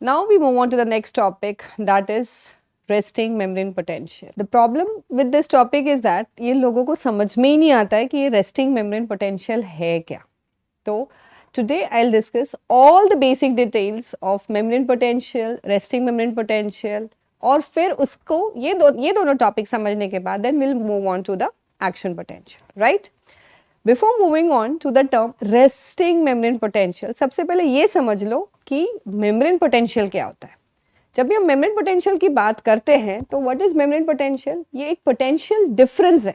Now we move on to the next topic, that is resting membrane potential. The problem with this topic is that ये लोगों को समझ में ही नहीं आता है कि ये resting membrane potential है क्या. तो today I'll discuss all the basic details of membrane potential, resting membrane potential, और फिर उसको ये दोनों टॉपिक समझने के बाद then we'll move on to the action potential, right? Before moving on to the term resting membrane potential, सबसे पहले ये समझ लो कि membrane potential क्या होता है. जब भी हम membrane potential की बात करते हैं तो what is membrane potential? ये एक potential difference है.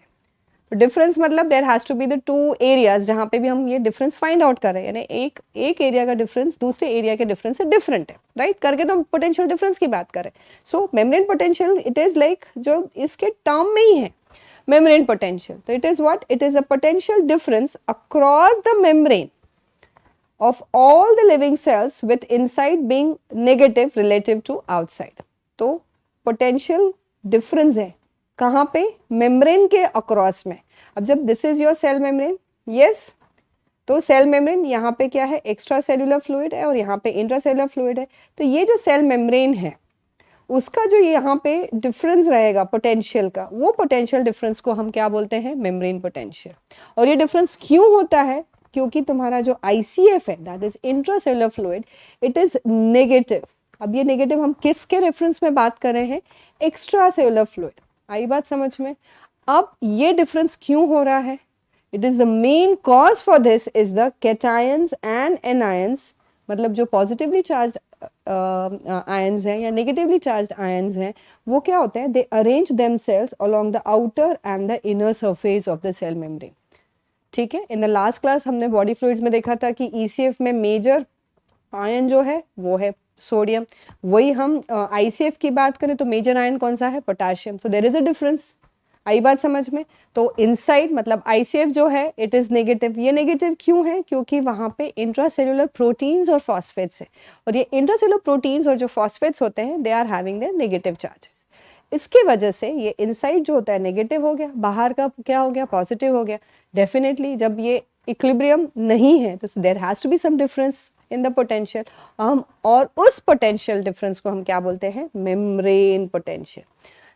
तो difference मतलब there has to be the two areas जहाँ पे भी हम ये difference find out कर रहे हैं, यानी एक area का difference दूसरे area के difference से different है, right? करके तो हम potential difference की बात कर रहे हैं. So membrane potential it is like जो इसके term में ही है, membrane potential. So it is what? It is a potential difference across the membrane of all the living cells with inside being negative relative to outside. तो potential difference है कहाँ पे? membrane के across में. अब जब this is your cell membrane, yes, तो cell membrane यहाँ पे क्या है? एक्स्ट्रा सेल्यूलर फ्लूइड है और यहाँ पे इंट्रासेल्यूलर फ्लूइड है. तो ये जो सेल मेम्ब्रेन है उसका जो यहाँ पे डिफरेंस रहेगा पोटेंशियल का, वो पोटेंशियल डिफरेंस को हम क्या बोलते हैं? Membrane potential. और ये डिफरेंस क्यों होता है? क्योंकि तुम्हारा जो ICF है, that is intracellular fluid, it is negative. अब ये नेगेटिव हम किसके रेफरेंस में बात कर रहे हैं? Extra cellular fluid. आई बात समझ में? अब ये डिफरेंस क्यों हो रहा है? It is the main cause for this is the cations and anions, मतलब जो पॉजिटिवली चार्ज आयंस हैं या नेगेटिवली चार्ज्ड आयंस हैं, वो क्या होते हैं? They arrange themselves along the outer and the inner surface of the cell membrane. ठीक है, इन द लास्ट क्लास हमने बॉडी फ्लूइड्स में देखा था कि ECF में मेजर आयन जो है वो है सोडियम. वही हम ICF की बात करें तो मेजर आयन कौन सा है? Potassium. So there is a difference. आई बात समझ में? तो इनसाइड मतलब ICF जो है इट इज नेगेटिव. ये नेगेटिव क्यों है? क्योंकि वहां पे इंट्रासेल्युलर प्रोटीन्स और फॉस्फेट्स है, और ये इंट्रासेल्युलर प्रोटीन्स और जो फॉस्फेट्स होते हैं they are having their negative charge. इसके वजह से ये इनसाइड जो होता है नेगेटिव हो गया, बाहर का क्या हो गया? पॉजिटिव हो गया. डेफिनेटली जब ये इक्विलिब्रियम नहीं है तो there has to be some difference in the potential. हम और उस पोटेंशियल डिफरेंस को हम क्या बोलते हैं? Membrane potential.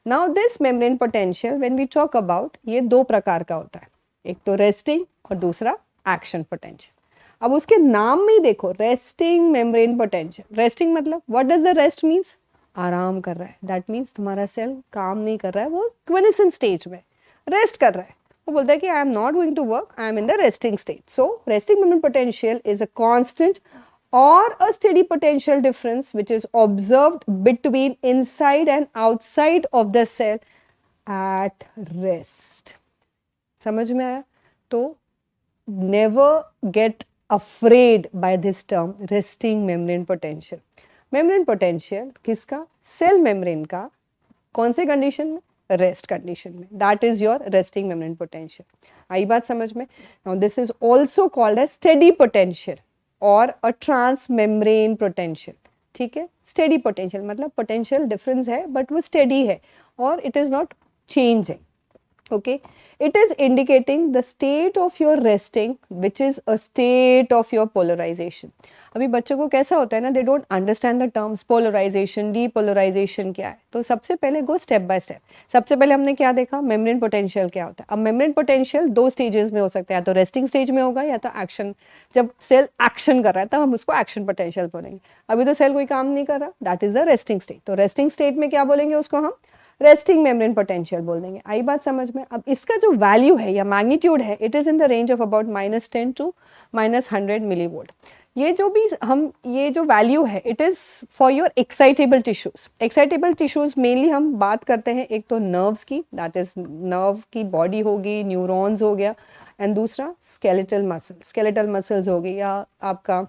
Now this membrane potential when we talk about, ये दो प्रकार का होता है, एक तो रेस्टिंग और दूसरा एक्शन पोटेंशियल. अब उसके नाम में ही देखो, रेस्टिंग मेम्ब्रेन पोटेंशियल. रेस्टिंग मतलब what does the rest means? आराम कर रहा है. दैट मीन्स तुम्हारा सेल काम नहीं कर रहा है, वो क्विनेसेंट स्टेज में रेस्ट कर रहा है. वो बोलता है कि I am not going to work, I am in the resting stage. So resting membrane potential is a constant or a steady potential difference which is observed between inside and outside of the cell at rest. समझ में आया? तो never get afraid by this term resting membrane potential. membrane potential किसका? Cell membrane का. कौन से condition में? Rest condition में. That is your resting membrane potential. आई बात समझ में? Now this is also called as steady potential or a transmembrane potential. ठीक है, स्टेडी पोटेंशियल मतलब पोटेंशियल डिफरेंस है बट वो स्टेडी है और it is not changing. okay, it is indicating the state of your resting which is a state of your polarization. अभी बच्चों को कैसा होता है ना, they don't understand the terms polarization, depolarization क्या है. तो सबसे पहले go step by step. सबसे पहले हमने क्या देखा? मेम्ब्रेन पोटेंशियल क्या होता है. अब मेम्ब्रेन पोटेंशियल दो स्टेजेस में हो सकता है, या तो रेस्टिंग स्टेज में होगा या तो एक्शन, जब सेल एक्शन कर रहा है तब हम उसको एक्शन पोटेंशियल बोलेंगे. अभी तो सेल कोई काम नहीं कर रहा, that is the resting stage. तो रेस्टिंग स्टेट में क्या बोलेंगे उसको? हम रेस्टिंग मेम्ब्रेन पोटेंशियल बोल देंगे. आई बात समझ में? अब इसका जो वैल्यू है या मैग्नीट्यूड है, it is in the range of about -10 to -100 millivolt. ये जो भी हम ये जो वैल्यू है it is for your excitable tissues. Excitable tissues mainly हम बात करते हैं एक तो नर्व्स की, दैट इज नर्व की बॉडी होगी, न्यूरॉन्स हो गया, एंड दूसरा स्केलेटल मसल, स्केलेटल मसल्स हो गई, या आपका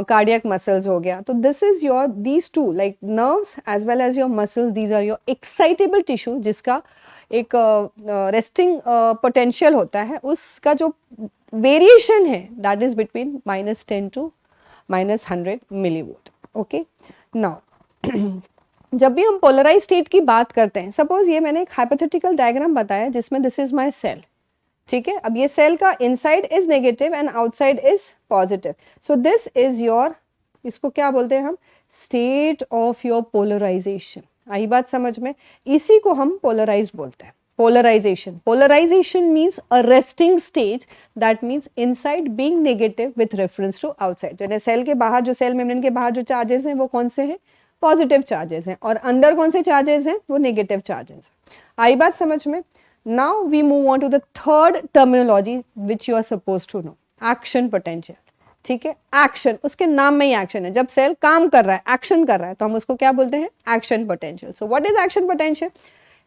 cardiac muscles हो गया. तो this is your these two like nerves as well as your muscles, these are your excitable tissue जिसका एक resting potential होता है. उसका जो variation है that is between -10 to -100 millivolt. okay, now जब भी हम polarized state की बात करते हैं, suppose ये मैंने एक hypothetical diagram बताया जिसमें this is my cell. ठीक है, अब ये सेल का inside is negative and outside is positive. So this is your इसको क्या बोलते हैं हम? State of your polarization. आई बात समझ में? इसी को हम पोलराइज बोलते हैं, polarization. Polarization means a resting stage, that means inside being negative with reference to outside. यानी सेल के बाहर जो, सेल मेम्ब्रेन के बाहर जो चार्जेस हैं वो कौन से हैं? पॉजिटिव चार्जेस हैं, और अंदर कौन से चार्जेस हैं? वो नेगेटिव चार्जेस। आई बात समझ में? Now we move on to the third terminology which you are suppose to know, action potential. ठीक है, एक्शन, उसके नाम में ही एक्शन है। जब सेल काम कर रहा है, एक्शन कर रहा है, तो हम उसको क्या बोलते हैं? Action potential. So what is action potential?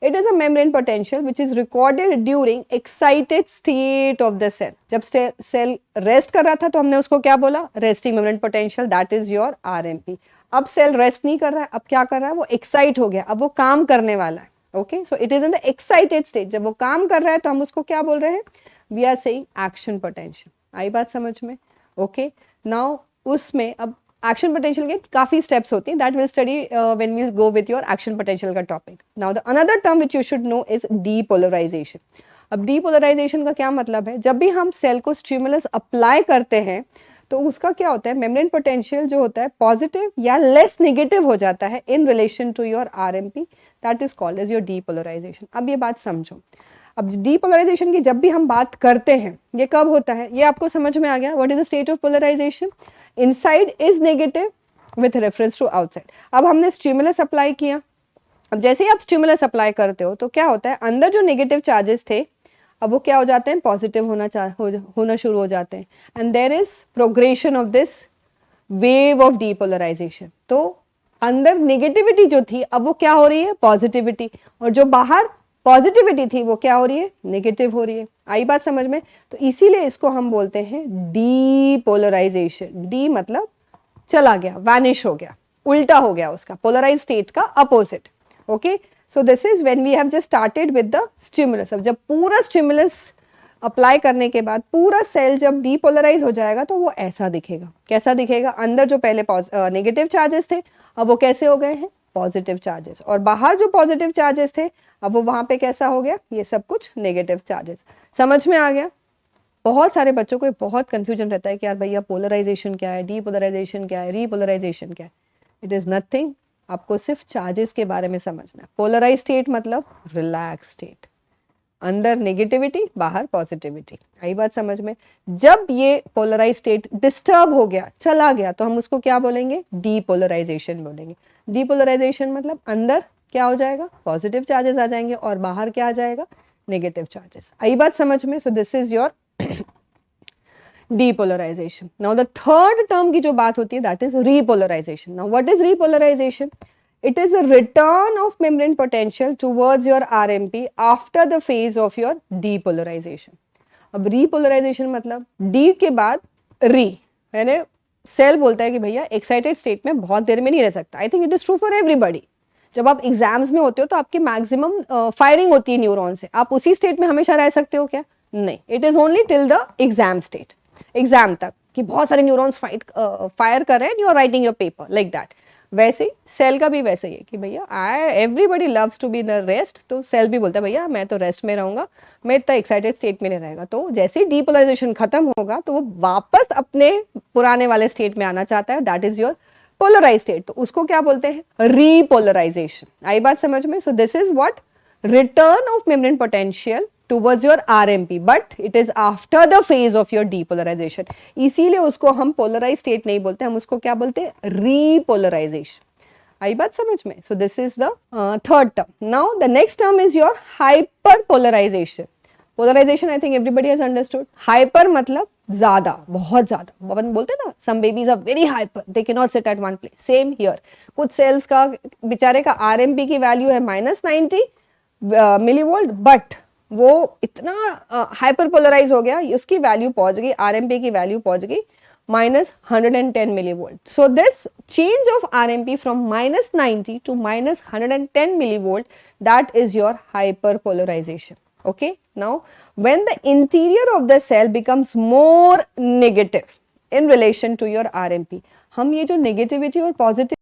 It is a membrane potential which is recorded during excited state of the cell. जब सेल रेस्ट कर रहा था तो हमने उसको क्या बोला? Resting membrane potential, that is your RMP. अब सेल रेस्ट नहीं कर रहा है, अब क्या कर रहा है? वो एक्साइट हो गया, अब वो काम करने वाला है। Okay, so it is in the excited state. जब वो काम कर रहा है तो हम उसको क्या बोल रहे हैं? We are saying action potential. आई बात समझ में? ओके, नाउ उसमें अब एक्शन पोटेंशियल के काफी स्टेप्स होती हैं, that will study when we go with your action potential का topic. Now the another term which you should know is depolarization. अब डीपोलराइजेशन का क्या मतलब है? जब भी हम सेल को स्टिमुलस अप्लाई करते हैं तो उसका क्या होता है? मेम्ब्रेन पोटेंशियल जो होता है पॉजिटिव या लेस नेगेटिव हो जाता है in relation to your RMP, that is called as your depolarisation. अब ये बात समझो, अब डीपोलराइजेशन की जब भी हम बात करते हैं, ये कब होता है? ये आपको समझ में आ गया? What is the state of polarisation? Inside is negative with reference to outside. अब हमने स्टिमुलस अप्लाई किया, अब जैसे ही आप स्टिमुलस अप्लाई करते हो तो क्या होता है? अंदर जो नेगेटिव चार्जेस थे अब वो क्या हो जाते हैं? पॉजिटिव होना शुरू हो जाते हैं, and there is progression of this wave of depolarisation. तो अंदर नेगेटिविटी जो थी अब वो क्या हो रही है? पॉजिटिविटी, और जो बाहर पॉजिटिविटी थी वो क्या हो रही है? नेगेटिव हो रही है। आई बात समझ में? तो इसीलिए इसको हम बोलते हैं डीपोलराइजेशन। डी मतलब चला गया, वैनिश हो गया, उल्टा हो गया उसका, पोलराइज स्टेट का opposite. Okay, so this is when we have just started with the stimulus. अब जब पूरा स्टिमुलस अप्लाई करने के बाद पूरा सेल जब डीपोलराइज हो जाएगा तो वो ऐसा दिखेगा। कैसा दिखेगा? अंदर जो पहले नेगेटिव चार्जेस थे अब वो कैसे हो गए हैं? पॉजिटिव चार्जेस, और बाहर जो पॉजिटिव चार्जेस थे अब वो वहां पे कैसा हो गया? ये सब कुछ नेगेटिव चार्जेस। समझ में आ गया? बहुत सारे बच्चों को बहुत कंफ्यूजन रहता है कि यार भैया पोलराइजेशन क्या है, डीपोलराइजेशन क्या है, रीपोलराइजेशन क्या है? इट इज नथिंग, आपको सिर्फ चार्जेस के बारे में समझना है। पोलराइज स्टेट मतलब रिलैक्स स्टेट, अंदर नेगेटिविटी बाहर पॉजिटिविटी। आई बात समझ में? जब ये पोलराइज स्टेट डिस्टर्ब हो गया, चला गया, तो हम उसको क्या बोलेंगे? डीपोलराइजेशन बोलेंगे। डीपोलराइजेशन मतलब अंदर क्या हो जाएगा? पॉजिटिव चार्जेस आ जाएंगे और बाहर क्या आ जाएगा? Negative charges. आई बात समझ में? So this is your depolarisation. Now the third term की जो बात होती है that is repolarisation. Now what is repolarisation? It is a return of membrane potential towards your RMP after the phase of your depolarization. अब repolarization मतलब D के बाद re, यानी सेल बोलता है कि भैया एक्साइटेड स्टेट में बहुत देर में नहीं रह सकता। I think it is true for everybody. जब आप एग्जाम्स में होते हो तो आपकी मैक्सिमम फायरिंग होती है न्यूरॉन से, आप उसी स्टेट में हमेशा रह सकते हो क्या? नहीं, it is only till the exam state, exam तक, कि बहुत सारे न्यूरॉन्स फायर कर रहे हैं, you are writing your paper like that. वैसे ही सेल का भी वैसे ही है कि भैया everybody loves to be in rest, तो सेल भी बोलता है भैया मैं तो रेस्ट में रहूंगा, मैं इतना एक्साइटेड स्टेट में नहीं रहेगा। तो जैसे ही डीपोलराइजेशन खत्म होगा तो वो वापस अपने पुराने वाले स्टेट में आना चाहता है, that is your polarise state. तो उसको क्या बोलते हैं? रीपोलराइजेशन। आई बात समझ में? So this is what? Return of membrane potential towards your RMP, but it is after the phase of your depolarization. इसीलिए उसको हम पोलराइज स्टेट नहीं बोलते, हम उसको क्या बोलते हैं? रीपोलराइजेशन। आई बात समझ में? So this is the third term. Now the next term is your hyperpolarization. Polarization I think everybody has understood. Hyper मतलब ज्यादा, बहुत ज्यादा। अपन बोलते हैं ना some babies are very hyper, they can not sit at one place. Same here, कुछ cells का बेचारे का RMP की वैल्यू है -90 मिलीवोल्ट, बट वो इतना हाइपर पोलराइज हो गया, उसकी वैल्यू पहुंच गई, RMP की वैल्यू पहुंच गई -110 millivolt. So this change of RMP from -90 to -110 millivolt, that is your hyperpolarization. Okay, now when the interior of the cell becomes more negative in relation to your RMP, हम ये जो negativity और positivity